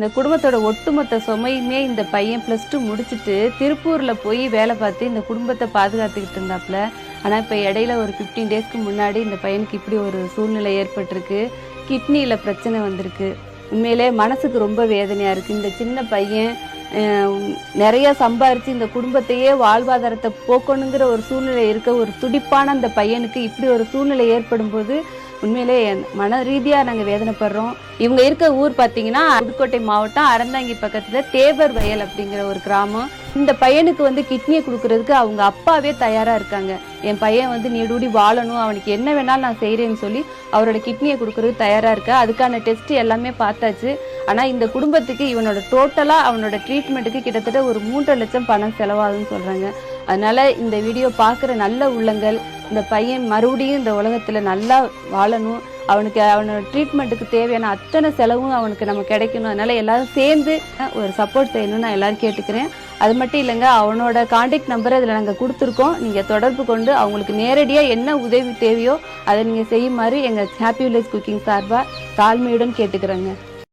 இந்த குடும்பத்தோட ஒட்டுமொத்த சுமையுமே இந்த பையன் +2 முடிச்சுட்டு திருப்பூரில் போய் வேலை பார்த்து இந்த குடும்பத்தை பாதுகாத்துக்கிட்டு இருந்தாப்புல. ஆனால் இப்போ இடையில ஒரு 15 டேஸ்க்கு முன்னாடி இந்த பையனுக்கு இப்படி ஒரு சூழ்நிலை ஏற்பட்டிருக்கு. கிட்னியில் பிரச்சனை வந்திருக்கு. உண்மையிலே மனசுக்கு ரொம்ப வேதனையாக இருக்குது. இந்த சின்ன பையன் நிறையா சம்பாரித்து இந்த குடும்பத்தையே வாழ்வாதாரத்தை போக்கணுங்கிற ஒரு சூழ்நிலை இருக்க ஒரு துடிப்பான அந்த பையனுக்கு இப்படி ஒரு சூழ்நிலை ஏற்படும் போது உண்மையிலே மன ரீதியாக நாங்கள் வேதனைப்படுறோம். இவங்க இருக்க ஊர் பார்த்தீங்கன்னா புதுக்கோட்டை மாவட்டம் அறந்தாங்கி பக்கத்தில் தேவர் வயல் அப்படிங்கிற ஒரு கிராமம். இந்த பையனுக்கு கிட்னியை கொடுக்கறதுக்கு அவங்க அப்பாவே தயாராக இருக்காங்க. என் பையன் நீடூடி வாழணும், அவனுக்கு என்ன வேணாலும் நான் செய்கிறேன்னு சொல்லி அவரோட கிட்னியை கொடுக்கறதுக்கு தயாராக இருக்கா. அதுக்கான டெஸ்ட் எல்லாமே பார்த்தாச்சு. ஆனால் இந்த குடும்பத்துக்கு இவனோட டோட்டலாக அவனோட ட்ரீட்மெண்ட்டுக்கு கிட்டத்தட்ட ஒரு 3 லட்சம் பணம் செலவாகுதுன்னு சொல்கிறாங்க. அதனால் இந்த வீடியோ பார்க்குற நல்ல உள்ளங்கள் இந்த பையன் மறுபடியும் இந்த உலகத்தில் நல்லா வாழணும், அவனுக்கு அவனோட ட்ரீட்மெண்ட்டுக்கு தேவையான அத்தனை செலவும் அவனுக்கு நம்ம கிடைக்கணும். அதனால் எல்லோரும் சேர்ந்து ஒரு சப்போர்ட் செய்யணும்னு நான் எல்லோரும் கேட்டுக்கிறேன். அது மட்டும் இல்லைங்க, அவனோட கான்டாக்ட் நம்பரை இதில் நாங்கள் கொடுத்துருக்கோம். நீங்கள் தொடர்பு கொண்டு அவங்களுக்கு நேரடியாக என்ன உதவி தேவையோ அதை நீங்கள் செய்யுமாறு எங்கள் ஹாப்பி வில்லேஜ் குக்கிங் சார்பாக தாழ்மையுடன் கேட்டுக்கிறோங்க.